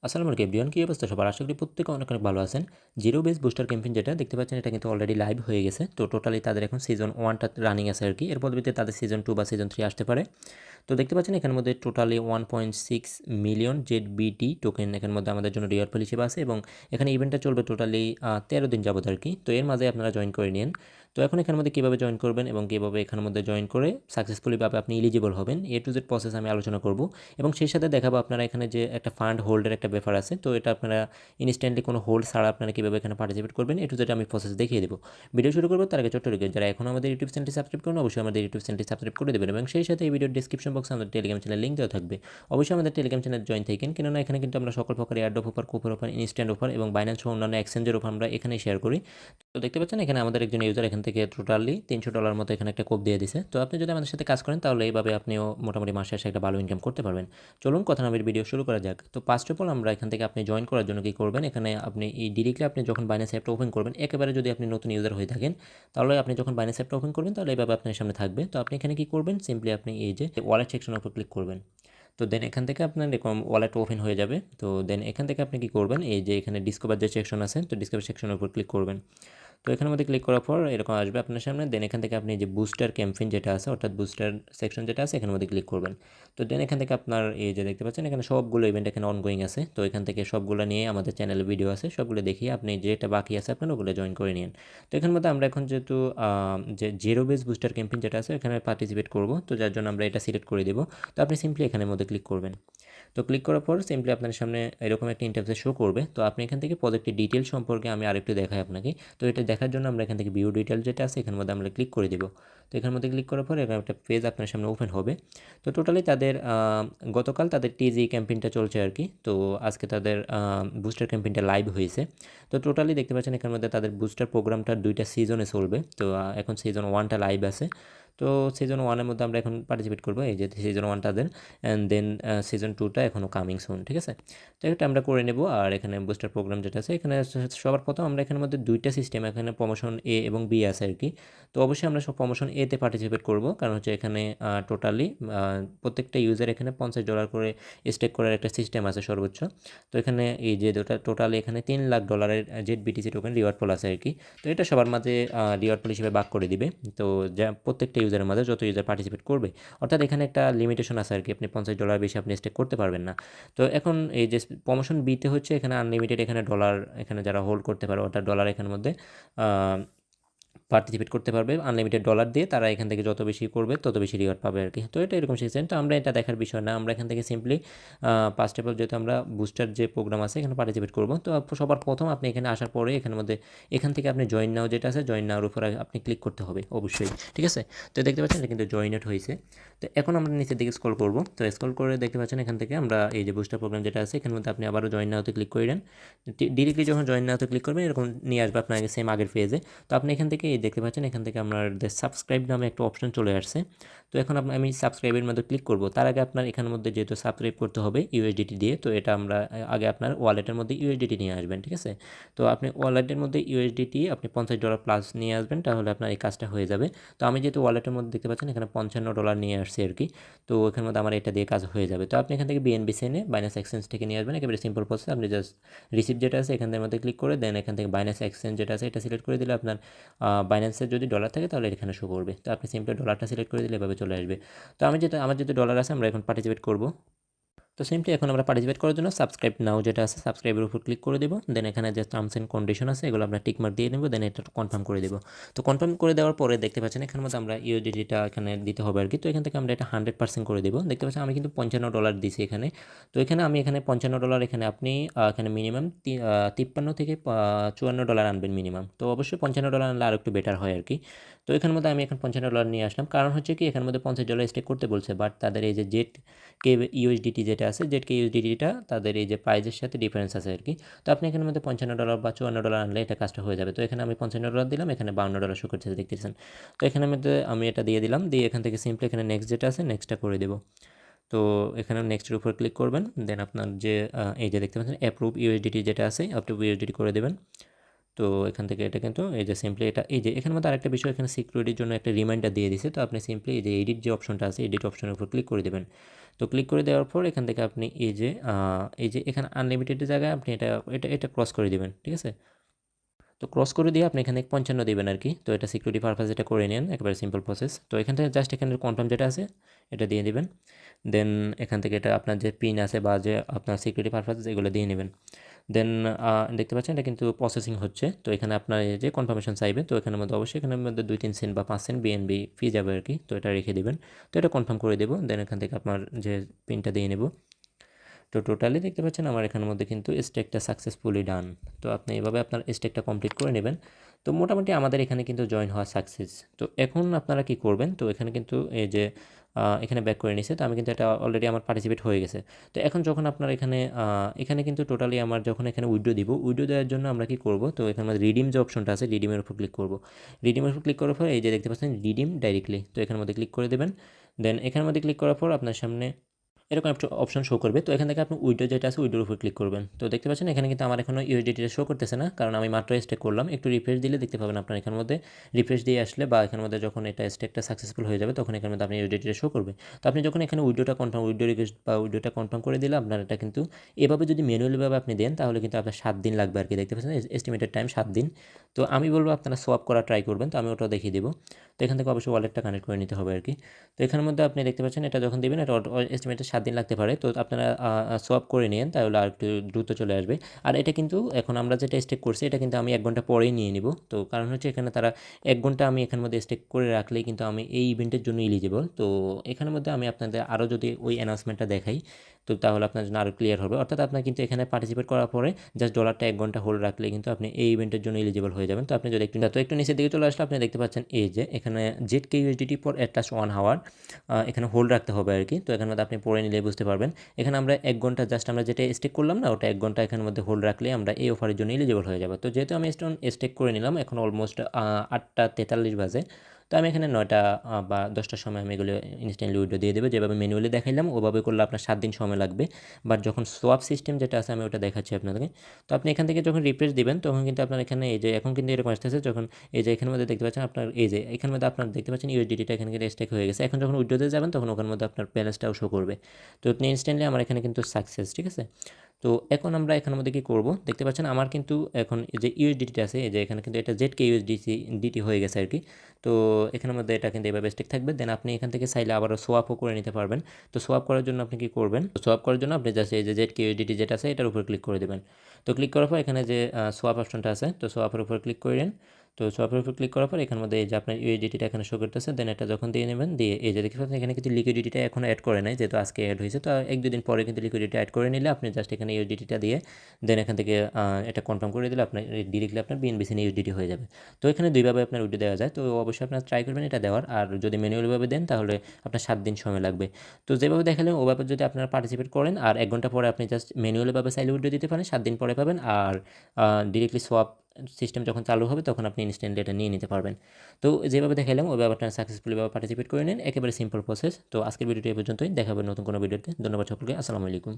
আসসালামু আলাইকুম এভরিওয়ান, কী অবস্থা সবার? আশা করি প্রত্যেকে অনেক অনেক ভালো আছেন। জিরো বেস বুস্টার ক্যাম্পেইন যেটা দেখতে পাচ্ছেন, এটা কিন্তু অলরেডি লাইভ হয়ে গেছে। তো টোটালি তাদের এখন সিজন 1টা রানিং আছে আর কি। এর পরবর্তীতে তাদের সিজন 2 বা সিজন 3 আসতে পারে। তো দেখতে পাচ্ছেন এখানের মধ্যে টোটালি 1.6 মিলিয়ন জেড টোকেন এখানের মধ্যে আমাদের জন্য রিওয়ার্ড পলিসি আছে, এবং এখানে ইভেন্টটা চলবে টোটালি 13 দিন যাবত আর কি। তো এর মাঝে আপনারা জয়েন করে নিন। তো এখন এখানের মধ্যে কীভাবে জয়েন করবেন এবং কীভাবে এখানের মধ্যে জয়েন করে সাকসেসফুলিভাবে আপনি এলিজিবল হবেন, এ টু জেড প্রসেস আমি আলোচনা করব। এবং সেই সাথে দেখাবো আপনারা এখানে যে একটা ফান্ড হোল্ডের একটা ব্যাপার আছে। তো এটা আপনারা ইনস্ট্যান্টলি কোনো হোল্ড ছাড়া আপনারা কীভাবে এখানে পার্টিসিপেট করবেন, এ টু জেড আমি প্রসেস দেখিয়ে দেবো। ভিডিও শুরু করবো তার আগে ছোট্ট রিকোয়েস্ট, যারা এখন আমাদের ইউটিউব চ্যানেলটি সাবস্ক্রাইব করুন, অবশ্যই আমাদের ইউটিউব চ্যানেলটি সাবস্ক্রাইব করে দেবেন। এবং সেই সাথে এই ভিডিওর ডিসক্রিপশন বক্সে আমাদের টেলিগ্রাম চ্যানেল লিঙ্ক দেওয়া থাকবে। অবশ্যই আমাদের টেলিগ্রাম চ্যানেল জয়েন থাকেন, কেননা এখানে কিন্তু আমরা সকল প্রকার airdrop offer, coupon offer, instant offer এবং বাইন্যান্স সহ অন্যান্য এক্সচেঞ্জের অফার আমরা এখানেই শেয়ার করি। তো দেখতে পাচ্ছেন এখানে আমাদের একজন ইউজার এখান থেকে টোটালি $300 মতো এখানে একটা কোপ দিয়ে দিছে। তো আপনি যদি আমাদের সাথে কাজ করেন তাহলে এইভাবে আপনিও মোটামুটি মাসে শেষে একটা ভালো ইনকাম করতে পারবেন। চলুন কথা না বলে ভিডিও শুরু করা যাক। তো ফার্স্ট অফ অল আমরা এখান থেকে আপনি জয়েন করার জন্য কী করবেন, এখানে আপনি এই ডিরেক্টলি আপনি যখন বাইন্যান্স অ্যাপটা ওপেন করবেন, একেবারে যদি আপনি নতুন ইউজার হয়ে থাকেন তাহলে আপনি যখন বাইন্যান্স অ্যাপটা ওপেন করবেন তাহলে এইভাবে আপনার সামনে থাকবে। তো আপনি এখানে কী করবেন, সিম্পলি আপনি এই যে ওয়ালেট সেকশনের উপর ক্লিক করবেন। তো দেন এখান থেকে আপনার এরকম ওয়ালেট ওপেন হয়ে যাবে। তো দেন এখান থেকে আপনি কী করবেন, এই যে এখানে ডিসকভার যে সেকশন আছে, তো ডিসকভার সেকশনের উপর ক্লিক করবেন। তো এখানের মধ্যে ক্লিক করার পর এরকম আসবে আপনার সামনে। দেন এখান থেকে আপনি যে বুস্টার ক্যাম্পেইন যেটা আছে, অর্থাৎ বুস্টার সেকশন যেটা আছে, এখানের মধ্যে ক্লিক করবেন। তো দেন এখান থেকে আপনার এই যে দেখতে পাচ্ছেন এখানে সবগুলো ইভেন্ট এখানে অনগোয়িং আছে। তো এখান থেকে সবগুলো নিয়ে আমাদের চ্যানেলে ভিডিও আছে, সবগুলো দেখিয়ে আপনি যেটা বাকি আছে আপনার ওগুলো জয়েন করে নিন। তো এখানের মধ্যে আমরা এখন যেহেতু যে জিরো বেস বুস্টার ক্যাম্পেইন যেটা আছে এখানে পার্টিসিপেট করব, তো যার জন্য আমরা এটা সিলেক্ট করে দেবো। তো আপনি সিম্পলি এখানের মধ্যে ক্লিক করবেন। তো ক্লিক করার পর সিম্পলি আপনার সামনে এরকম একটা ইন্টারফেস শো করবে। তো আপনি এখান থেকে প্রজেক্টের ডিটেল সম্পর্কে আমি আরেকটু দেখাই আপনাকে। তো এটা দেখার জন্য আমরা এখান থেকে ভিউ ডিটেল যেটা আছে এখানের মধ্যে আমরা ক্লিক করে দেবো। তো এখানের মধ্যে ক্লিক করার পর এরকম একটা পেজ আপনার সামনে ওপেন হবে। তো টোটালি তাদের গতকাল তাদের টিজি ক্যাম্পেইনটা চলছে আর কি। তো আজকে তাদের বুস্টার ক্যাম্পেইনটা লাইভ হয়েছে। তো টোটালি দেখতে পাচ্ছেন এখানের মধ্যে তাদের বুস্টার প্রোগ্রামটা 2টা সিজনে চলবে। তো এখন সিজন 1টা লাইভ আছে। তো সিজন 1-এর মধ্যে আমরা এখন পার্টিসিপেট করবো, এই যে সিজন 1 তাদের, অ্যান্ড দেন সিজন 2টা এখনও কামিং সুন, ঠিক আছে। তো এটা আমরা করে নেব। আর এখানে বুস্টার প্রোগ্রাম যেটা আছে এখানে সবার প্রথম আমরা এখানের মধ্যে 2টা সিস্টেম, এখানে প্রমোশন এ এবং বি আছে আর কি। তো অবশ্যই আমরা সব প্রমোশন এতে পার্টিসিপেট করব, কারণ হচ্ছে এখানে টোটালি প্রত্যেকটা ইউজার এখানে $50 করে স্টেক করার একটা সিস্টেম আছে সর্বোচ্চ। তো এখানে এই যে টোটালি এখানে $3 lakh Z BTC token reward পুল আছে আর কি। তো এটা সবার মাঝে রিওয়ার্ড পুল হিসেবে ভাগ করে দিবে। তো যা প্রত্যেকটা ইউজারের মাঝে যত ইউজার পার্টিসিপেট করবে, অর্থাৎ এখানে একটা লিমিটেশন আছে আর কি, আপনি $50 বেশি আপনি স্টেক করতে পারবেন না। তো এখন এই যে প্রমোশন বিতে হচ্ছে এখানে আনলিমিটেড এখানে ডলার, এখানে যারা হোল্ড করতে পারে অর্থাৎ ডলার এখানের মধ্যে পার্টিসিপেট করতে পারবে আনলিমিটেড ডলার দিয়ে। তারা এখান থেকে যত বেশি করবে তত বেশি রিওয়ার্ড পাবে আর কি। তো এটা এরকম সিস্টেম। তো আমরা এটা দেখার বিষয় না, আমরা এখান থেকে সিম্পলি ফার্স্ট অফ অল যেহেতু আমরা বুস্টার যে প্রোগ্রাম আছে এখানে পার্টিসিপেট করবো, তো সবার প্রথম আপনি এখানে আসার পরে এখানের মধ্যে এখান থেকে আপনি জয়েন নাও যেটা আছে, জয়েন নাওর উপর আপনি ক্লিক করতে হবে অবশ্যই, ঠিক আছে। তো দেখতে পাচ্ছেন এটা কিন্তু জয়েনেট হয়েছে। তো এখন আমরা নিচের দিকে স্ক্রল করবো। তো স্ক্রল করে দেখতে পাচ্ছেন এখান থেকে আমরা এই যে বুস্টার প্রোগ্রাম যেটা আছে এখানের মধ্যে আপনি আবারও জয়েন নাওতে ক্লিক করে দেন। ডিরেক্টলি যখন জয়েন নাওতে ক্লিক করবেন এরকম নিয়ে আসবে আপনাকে সেম আগের পেজে। তো আপনি এখান থেকে এই দেখতে পাচ্ছেন এখান থেকে আমাদের সাবস্ক্রাইব নামে একটা অপশন চলে আসছে। তো এখন আমি সাবস্ক্রাইবের মধ্যে ক্লিক করব। তার আগে আপনার এখানের মধ্যে যেহেতু সাবস্ক্রাইব করতে হবে ইউএসডিটি দিয়ে, তো এটা আমরা আগে আপনার ওয়ালেটের মধ্যে ইউএসডিটি নিয়ে আসবেন, ঠিক আছে। তো আপনি ওয়ালেটের মধ্যে ইউএসডিটি আপনি $50 প্লাস নিয়ে আসবেন, তাহলে আপনার এই কাজটা হয়ে যাবে। তো আমি যেহেতু ওয়ালেটের মধ্যে দেখতে পাচ্ছেন এখানে $55 নিয়ে আসছি আর কি। তো এখানের মধ্যে আমার এটা দিয়ে কাজ হয়ে যাবে। তো আপনি এখান থেকে বিএনবি সেনে বাইন্যান্স এক্সচেঞ্জ থেকে নিয়ে আসবেন, একেবারে সিম্পল প্রসেস। আপনি জাস্ট রিসিপ্ট যেটা আছে এখানের মধ্যে ক্লিক করে দেন, এখান থেকে বাইন্যান্স এক্সচেঞ্জ যেটা আছে এটা সিলেক্ট করে দিলে আপনার বাইন্যান্সের যদি ডলার থাকে তাহলে এখানে শো করবে। তো আপনি সিম্পলি ডলারটা সিলেক্ট করে দিলে এভাবে চলে আসবে। তো আমার যেহেতু ডলার আছে আমরা এখন পার্টিসিপেট করব। তো সিম্পলি এখন আমরা পার্টিসিপেট করার জন্য সাবস্ক্রাইব নাও যেটা আছে সাবস্ক্রাইবের উপর ক্লিক করে দেবো। দেন এখানে যে টার্মস অ্যান্ড কন্ডিশন আছে এগুলো আমরা টিক মার্ক দিয়ে নেব, দেন এটা কনফার্ম করে দেবো। তো কনফার্ম করে দেওয়ার পরে দেখতে পাচ্ছেন এখানের মধ্যে আমরা ইউএসডিটিটা এখানে দিতে হবে আর কি। তো এখান থেকে আমরা এটা 100% করে দেবো। দেখতে পাচ্ছেন আমি কিন্তু $55 দিছি এখানে। তো এখানে আমি এখানে $55, এখানে আপনি এখানে মিনিমাম 53 থেকে $54 আনবেন মিনিমাম। তো অবশ্যই $55 আনলে আর একটু বেটার হয় আর কি। তো এখানের মধ্যে আমি এখন $55 নিয়ে আসলাম, কারণ হচ্ছে কি এখানের মধ্যে $50 স্টেক করতে বলছে, বাট তাদের এই যে জেড কে ইউএসডিটি যেটা আছে জেড কে ইউএসডিটিটা তাদের এই যে প্রাইজের সাথে ডিফারেন্স আছে আর কি। তো আপনি এখানের মধ্যে $55 বা $54 আনলে এটা কাজটা হয়ে যাবে। তো এখানে আমি $55 দিলাম, এখানে $52 শো করছে দেখতেছেন। তো এখানের মধ্যে আমি এটা দিয়ে দিলাম, দিয়ে এখান থেকে সিম্পলি এখানে নেক্সট যেটা আছে নেক্সটটা করে দেবো। তো এখানে নেক্সটের উপর ক্লিক করবেন, দেন আপনার যে এই যে দেখতে পাচ্ছেন অ্যাপ্রুভ ইউএসডিটি যেটা আছে অ্যাপ্রুভ ইউএসডিটি করে দেবেন। তো এখান থেকে এটা কিন্তু এই যে সিম্পলি এটা এই যে এখানের মধ্যে আরেকটা বিষয় এখানে সিকিউরিটির জন্য একটা রিমাইন্ডার দিয়ে দিছে। তো আপনি সিম্পলি এই যে এডিট যে অপশনটা আছে এডিট অপশনের উপর ক্লিক করে দেবেন। তো ক্লিক করে দেওয়ার পর এখান থেকে আপনি এই যে এখানে আনলিমিটেডের জায়গায় আপনি এটা ক্রস করে দিবেন, ঠিক আছে? তো ক্রস করে দিয়ে আপনি এখানে 55 দিবেন আর কি। তো এটা সিকিউরিটি পারপাস এটা করে নেন, একেবারে সিম্পল প্রসেস। তো এখান থেকে জাস্ট এখানে কনফার্ম যেটা আছে এটা দিয়ে দিবেন। দেন এখান থেকে এটা আপনার যে পিন আছে বা যে আপনার সিকিউরিটি পারপাস এগুলো দিয়ে নেবেন। দেন দেখতে পাচ্ছেন এটা কিন্তু প্রসেসিং হচ্ছে। তো এখানে আপনার এই যে কনফার্মেশন চাইবে, তো এখানের মধ্যে অবশ্যই এখানের মধ্যে 2-3 সেন্ট বা 5 সেন্ট বিএনবি ফি যাবে আর কি। তো এটা রেখে দিবেন। তো এটা কনফার্ম করে দেবো। দেন এখান থেকে আপনার যে পিনটা দিয়ে নেব। তো টোটালি দেখতে পাচ্ছেন আমার এখানের মধ্যে কিন্তু স্টেকটা সাকসেসফুলি ডান। তো আপনি এভাবে আপনার স্টেকটা কমপ্লিট করে নেবেন। তো মোটামুটি আমাদের এখানে কিন্তু জয়েন হওয়া সাকসেস। তো এখন আপনারা কি করবেন, তো এখানে কিন্তু এই যে এখানে ব্যাক করে নিছে। তো আমি কিন্তু এটা অলরেডি আমার পার্টিসিপেট হয়ে গেছে। তো এখন যখন আপনার এখানে কিন্তু টোটালি আমার যখন এখানে উইড্রো দিব, উইড্রো দেওয়ার জন্য আমরা কি করব, তো এখানে আমাদের রিডিম যে অপশনটা আছে রিডিমের উপর ক্লিক করব। রিডিমের উপর ক্লিক করার পর এই যে দেখতে পাচ্ছেন রিডিম ডাইরেক্টলি, তো এখানের মধ্যে ক্লিক করে দেবেন। দেন এখানের মধ্যে ক্লিক করার পর আপনার সামনে এরকম একটা অপশন শো করবে। তো এখান থেকে আপনি উইডো যেটা আছে উইডোর উপর ক্লিক করবেন। তো দেখতে পাচ্ছেন এখানে কিন্তু আমার এখনো ইউএসডিটিটা শো করতেছে না, কারণ আমি মাত্র স্টেক করলাম। একটু রিফ্রেশ দিলে দেখতে পাবেন আপনার এখানের মধ্যে রিফ্রেশ দিয়ে আসলে বা এখানের মধ্যে যখন এটা স্টেকটা সাকসেসফুল হয়ে যাবে তখন এখানের মধ্যে আপনি ইউএসডিটিটা শো করবে। তো আপনি যখন এখানে উইডো রিকোয়েস্ট বা উইডোটা কনফার্ম করে দিলে আপনার এটা কিন্তু এভাবে যদি ম্যানুয়ালিভাবে আপনি দেন তাহলে কিন্তু আপনার 7 দিন লাগবে আর কি। দেখতে পাচ্ছেন এস্টিমেটেড টাইম 7 দিন। তো আমি বলবো আপনারা সোয়াপ করা ট্রাই করবেন। তো আমি ওটাও দেখিয়ে দেবো। তো এখান থেকে অবশ্যই ওয়ালেটটা কানেক্ট করে নিতে হবে আর কি। তো এখানের মধ্যে আপনি দেখতে পাচ্ছেন এটা যখন দিবেন এটা এস্টিমেটেড 7 দিন লাগতে পারে। তো আপনারা সোয়াপ করে নিন, তাহলে আর একটু দ্রুত চলে আসবে। আর এটা কিন্তু এখন আমরা যেটা স্টেক করছি এটা কিন্তু আমি 1 ঘন্টা পরেই নিয়ে নিব। তো কারণ হচ্ছে এখানে তারা 1 ঘন্টা আমি এখানের মধ্যে স্টেক করে রাখলেই কিন্তু আমি এই ইভেন্টের জন্য এলিজিবল। তো এখানের মধ্যে আমি আপনাদের আরও যদি ওই অ্যানাউন্সমেন্টটা দেখাই তো তাহলে আপনার জন্য আরও ক্লিয়ার হবে। অর্থাৎ আপনার কিন্তু এখানে পার্টিসিপেট করার পরে জাস্ট ডলারটা 1 ঘন্টা হোল্ড রাখলে কিন্তু আপনি এই ইভেন্টের জন্য এলিজিবল হয়ে যাবেন। তো আপনি যদি একটু নিচের দিকে চলে আসলে আপনি দেখতে পাচ্ছেন এই যে এখানে ZK USDT for at last 1 hour এখানে হোল্ড রাখতে হবে আর কি। তো এখানের মধ্যে আপনি পড়ে নিলে বুঝতে পারবেন। এখানে আমরা 1 ঘন্টা জাস্ট আমরা যেটা স্টেক করলাম না ওটা 1 ঘন্টা এখানের মধ্যে হোল্ড রাখলে আমরা এই অফারের জন্য এলিজিবল হয়ে যাবো। তো যেহেতু আমি স্টেক করে নিলাম এখন অলমোস্ট 8টা 43 বাজে। তো আমি এখানে 9টা বা 10টার সময় আমি এগুলো ইনস্ট্যান্টলি উইড্রো দিয়ে দেবো। যেভাবে ম্যানুয়ালি দেখাইলাম ওভাবে করলে আপনার 7 দিন সময় লাগবে। বাট যখন সোয়াপ সিস্টেম যেটা আছে আমি ওটা দেখাচ্ছি আপনাদেরকে। তো আপনি এখান থেকে যখন রিফ্রেশ দিবেন তখন কিন্তু আপনার এখানে এই যে এখন কিন্তু এরকম আসতেছে, যখন এই যে এখানের মধ্যে দেখতে পাচ্ছেন আপনার এই যে এখানের মধ্যে আপনার দেখতে পাচ্ছেন ইউএসডিটিটা এখানে কিন্তু স্টেক হয়ে গেছে। এখন যখন উইড্রোতে যাবেন তখন ওখানের মধ্যে আপনার ব্যালেন্সটাও শো করবে। তো আপনি ইনস্ট্যান্টলি আমার এখানে কিন্তু সাকসেস, ঠিক আছে? তো এখন আমরা এখানের মধ্যে কি করব, দেখতে পাচ্ছেন আমার কিন্তু এখন এই যে ইউএসডিটি আছে এই যে এখানে কিন্তু এটা ZK USDT হয়ে গেছে আর কি। তো এখানের মধ্যে এটা কিন্তু এভাবে স্টেক থাকবে। দেন আপনি এখান থেকে চাইলে আবারও সোয়াপও করে নিতে পারবেন। তো সোয়াপ করার জন্য আপনি কি করবেন, সোয়াপ করার জন্য আপনি জাস্ট এই যে ZK USDT যেটা আছে এটার উপর ক্লিক করে দেবেন। তো ক্লিক করার পর এখানে যে সোয়াপ অপশনটা আছে তো সোয়াপের উপর ক্লিক করেন। তো সোয়াপের উপর ক্লিক করার পর এখানের মধ্যে এই যে আপনার ইউএসডিটিটা এখানে শো করতেছে। দেন এটা যখন দিয়ে নেবেন দিয়ে এই যে দেখতে পাচ্ছেন এখানে কিন্তু লিকুইডিটিটা এখনো অ্যাড করে নাই, যেহেতু আজকে অ্যাড হয়েছে। তো 1-2 দিন পরে কিন্তু লিকুইডিটি অ্যাড করে নিলে আপনি জাস্ট এখানে ইউএসডিটিটা দিয়ে দেন এখান থেকে এটা কনফার্ম করে দিলে আপনার ডিরেক্টলি আপনার বিএনবিসি ইউএসডিটি হয়ে যাবে। তো এখানে দুইভাবে আপনার উইড্রো দেওয়া যায়। তো অবশ্যই আপনার ট্রাই করবেন এটা দেওয়ার। আর যদি ম্যানুয়ালিভাবে দেন তাহলে আপনার 7 দিন সময় লাগবে। তো যেভাবে দেখালেন ওভাবে যদি আপনারা পার্টিসিপেট করেন আর 1 ঘন্টা পরে আপনি জাস্ট ম্যানুয়ালিভাবে চাইলে উইড্রো দিতে পারেন, 7 দিন পরে পাবেন। আর ডিরেক্টলি সোয়াপ সিস্টেম যখন চালু হবে তখন আপনি ইনস্ট্যান্টলি এটা নিয়ে নিতে পারবেন। তো যেভাবে দেখালাম ওইভাবে আপনারা সাকসেসফুলিভাবে পার্টিসিপেট করে নিন, একেবারে সিম্পল প্রসেস। তো আজকের ভিডিওটি এই পর্যন্তই, দেখা হবে নতুন কোনো ভিডিওতে। ধন্যবাদ সকলকে, আসসালামু আলাইকুম।